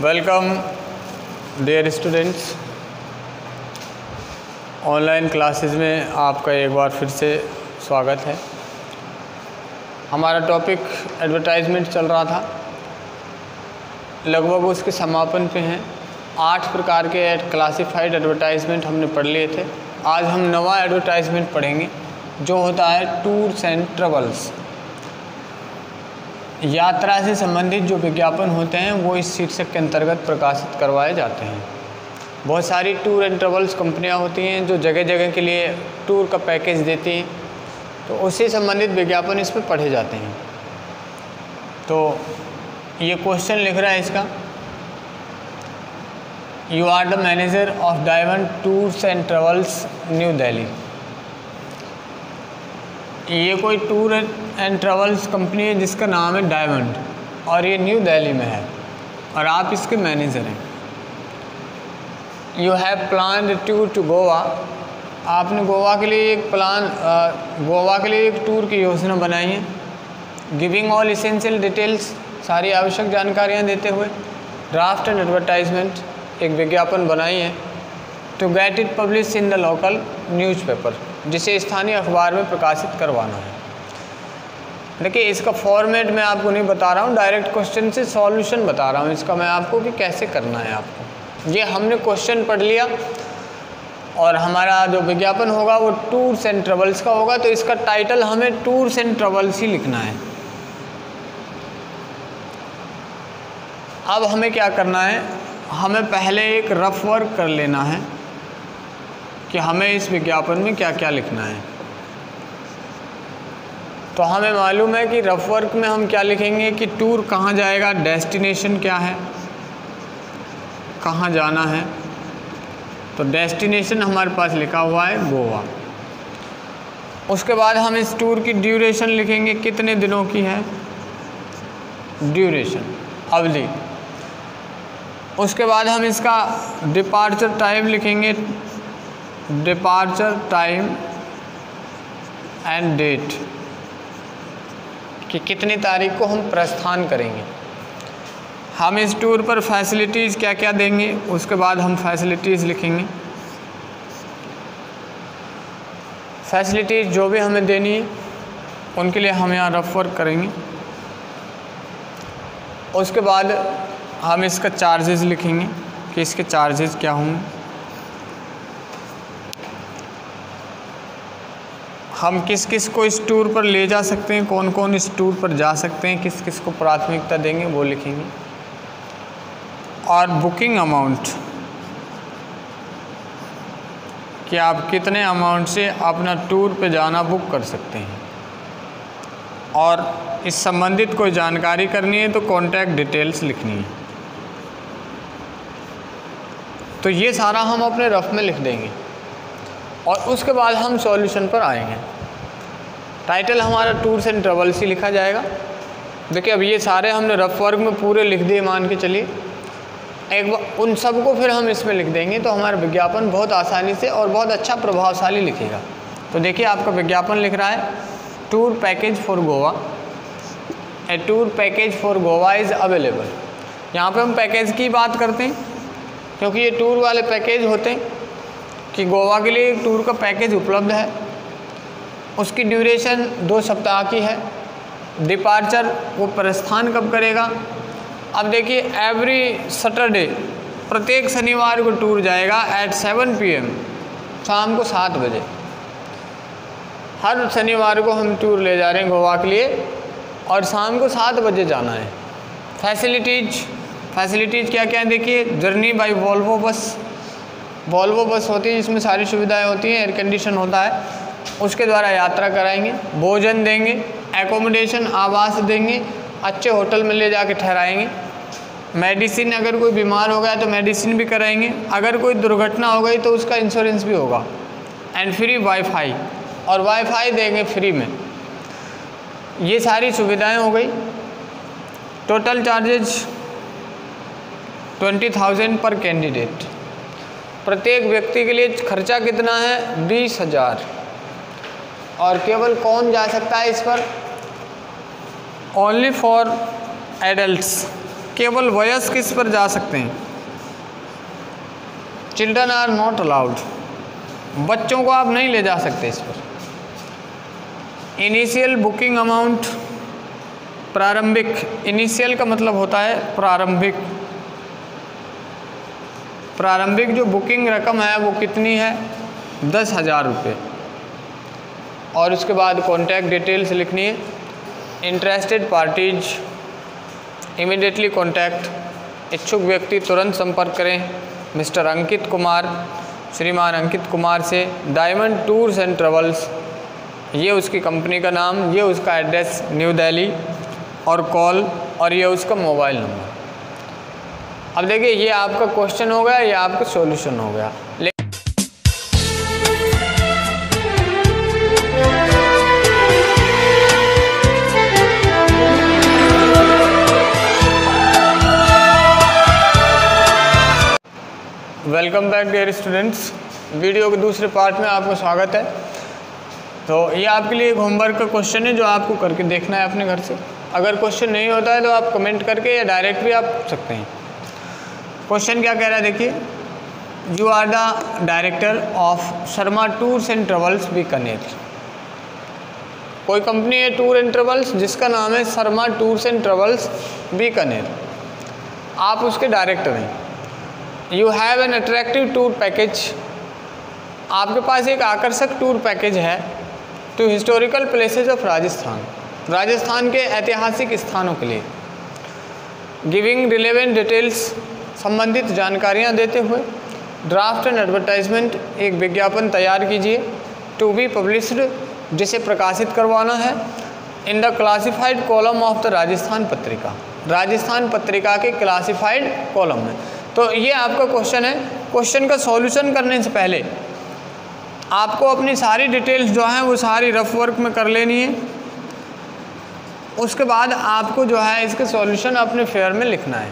Welcome dear students. Online classes में आपका एक बार फिर से स्वागत है। हमारा टॉपिक एडवर्टाइजमेंट चल रहा था, लगभग उसके समापन पे हैं। 8 प्रकार के क्लासिफाइड एडवर्टाइजमेंट हमने पढ़ लिए थे। आज हम नवा एडवर्टाइजमेंट पढ़ेंगे जो होता है टूर्स एंड ट्रेवल्स। यात्रा से संबंधित जो विज्ञापन होते हैं वो इस शीर्षक के अंतर्गत प्रकाशित करवाए जाते हैं। बहुत सारी टूर एंड ट्रेवल्स कंपनियां होती हैं जो जगह जगह के लिए टूर का पैकेज देती हैं, तो उससे संबंधित विज्ञापन इस पर पढ़े जाते हैं। तो ये क्वेश्चन लिख रहा है इसका, you are the manager of Diamond Tours and Travels New Delhi. ये कोई टूर एंड ट्रेवल्स कंपनी है जिसका नाम है डायमंड और ये न्यू दिल्ली में है और आप इसके मैनेजर हैं। You have plan tour to Goa. आपने गोवा के लिए एक टूर की योजना बनाई है। गिविंग ऑल इसेंशियल डिटेल्स, सारी आवश्यक जानकारियाँ देते हुए ड्राफ्ट एंड एडवर्टाइजमेंट, एक विज्ञापन बनाई है। To get it publish in the local newspaper, जिसे स्थानीय अखबार में प्रकाशित करवाना है। देखिए, इसका फॉर्मेट मैं आपको नहीं बता रहा हूँ, डायरेक्ट क्वेश्चन से सॉल्यूशन बता रहा हूँ इसका मैं आपको कि कैसे करना है आपको। ये हमने क्वेश्चन पढ़ लिया और हमारा जो विज्ञापन होगा वो टूर्स एंड ट्रेवल्स का होगा, तो इसका टाइटल हमें टूर्स एंड ट्रेवल्स ही लिखना है। अब हमें क्या करना है, हमें पहले एक रफ वर्क कर लेना है कि हमें इस विज्ञापन में क्या क्या लिखना है। तो हमें मालूम है कि रफ वर्क में हम क्या लिखेंगे कि टूर कहाँ जाएगा, डेस्टिनेशन क्या है, कहाँ जाना है। तो डेस्टिनेशन हमारे पास लिखा हुआ है गोवा। उसके बाद हम इस टूर की ड्यूरेशन लिखेंगे, कितने दिनों की है ड्यूरेशन, अवधि। उसके बाद हम इसका डिपार्चर टाइम लिखेंगे, डिपार्चर टाइम एंड डेट, कि कितनी तारीख को हम प्रस्थान करेंगे। हम इस टूर पर फैसिलिटीज़ क्या क्या देंगे, उसके बाद हम फैसिलिटीज़ लिखेंगे। फैसिलिटीज़ जो भी हमें देनी है उनके लिए हम यहाँ रफ वर्क करेंगे। उसके बाद हम इसका चार्जेस लिखेंगे कि इसके चार्जेस क्या होंगे। हम किस किस को इस टूर पर ले जा सकते हैं, कौन कौन इस टूर पर जा सकते हैं, किस किस को प्राथमिकता देंगे वो लिखेंगे। और बुकिंग अमाउंट, कि आप कितने अमाउंट से अपना टूर पे जाना बुक कर सकते हैं। और इस संबंधित कोई जानकारी करनी है तो कॉन्टैक्ट डिटेल्स लिखनी है। तो ये सारा हम अपने रफ में लिख देंगे और उसके बाद हम सॉल्यूशन पर आएंगे। टाइटल हमारा टूर्स एंड ट्रेवल्स ही लिखा जाएगा। देखिए, अब ये सारे हमने रफ वर्क में पूरे लिख दिए, मान के चलिए। एक बार उन सब को फिर हम इसमें लिख देंगे तो हमारा विज्ञापन बहुत आसानी से और बहुत अच्छा प्रभावशाली लिखेगा। तो देखिए, आपका विज्ञापन लिख रहा है tour package for Goa, A tour package for Goa is available. यहाँ पे हम पैकेज की बात करते हैं क्योंकि ये टूर वाले पैकेज होते हैं कि गोवा के लिए एक टूर का पैकेज उपलब्ध है। उसकी ड्यूरेशन 2 सप्ताह की है। डिपार्चर, वो प्रस्थान कब करेगा। अब देखिए, एवरी सैटरडे, प्रत्येक शनिवार को टूर जाएगा एट 7 PM, शाम को 7 बजे। हर शनिवार को हम टूर ले जा रहे हैं गोवा के लिए और शाम को 7 बजे जाना है। फैसिलिटीज़ क्या क्या है देखिए, journey by Volvo bus. Volvo bus होती है जिसमें सारी सुविधाएं होती हैं, एयर कंडीशन होता है, उसके द्वारा यात्रा कराएंगे। भोजन देंगे, एकोमोडेशन, आवास देंगे, अच्छे होटल में ले जाके ठहराएंगे। मेडिसिन, अगर कोई बीमार हो गया तो मेडिसिन भी कराएंगे। अगर कोई दुर्घटना हो गई तो उसका इंश्योरेंस भी होगा। एंड फ्री वाईफाई, और वाईफाई देंगे फ्री में। ये सारी सुविधाएं हो गई। टोटल चार्जेज 20,000 पर कैंडिडेट। प्रत्येक व्यक्ति के लिए खर्चा कितना है, 20,000। और केवल कौन जा सकता है इस पर, ओनली फॉर एडल्ट्स, केवल वयस्क इस पर जा सकते हैं। चिल्ड्रन आर नॉट अलाउड, बच्चों को आप नहीं ले जा सकते इस पर। इनिशियल बुकिंग अमाउंट, प्रारंभिक, इनिशियल का मतलब होता है प्रारंभिक, प्रारंभिक जो बुकिंग रकम है वो कितनी है, 10,000 रुपये। और उसके बाद कॉन्टैक्ट डिटेल्स लिखनी है। इंटरेस्टेड पार्टीज इमीडिएटली कॉन्टैक्ट, इच्छुक व्यक्ति तुरंत संपर्क करें मिस्टर अंकित कुमार, श्रीमान अंकित कुमार से। डायमंड टूर्स एंड ट्रेवल्स, ये उसकी कंपनी का नाम, ये उसका एड्रेस न्यू दिल्ली, और कॉल, और ये उसका मोबाइल नंबर। अब देखिए ये आपका क्वेश्चन हो गया, ये आपका सॉल्यूशन हो गया। Welcome back dear students, video के दूसरे पार्ट में आपका स्वागत है। तो ये आपके लिए एक होमवर्क का क्वेश्चन है जो आपको करके देखना है अपने घर से। अगर क्वेश्चन नहीं होता है तो आप कमेंट करके या डायरेक्ट भी आप पूछ सकते हैं। क्वेश्चन क्या कह रहा है देखिए, you are the director of Sharma Tours and Travels Bikaner. कोई कंपनी है टूर एंड ट्रेवल्स जिसका नाम है Sharma Tours and Travels Bikaner, आप उसके डायरेक्टर हैं। You have an attractive tour package, आपके पास एक आकर्षक टूर पैकेज है to historical places of Rajasthan, Rajasthan के ऐतिहासिक स्थानों के लिए। गिविंग रिलेवेंट डिटेल्स, संबंधित जानकारियां देते हुए। ड्राफ्ट एंड एडवर्टाइजमेंट, एक विज्ञापन तैयार कीजिए। टू बी पब्लिश्ड, जिसे प्रकाशित करवाना है। In the classified column of the Rajasthan Patrika, Rajasthan Patrika के क्लासिफाइड कॉलम में। तो ये आपका क्वेश्चन है। क्वेश्चन का सॉल्यूशन करने से पहले आपको अपनी सारी डिटेल्स जो हैं वो सारी रफ वर्क में कर लेनी है। उसके बाद आपको जो है इसके सॉल्यूशन अपने फेयर में लिखना है।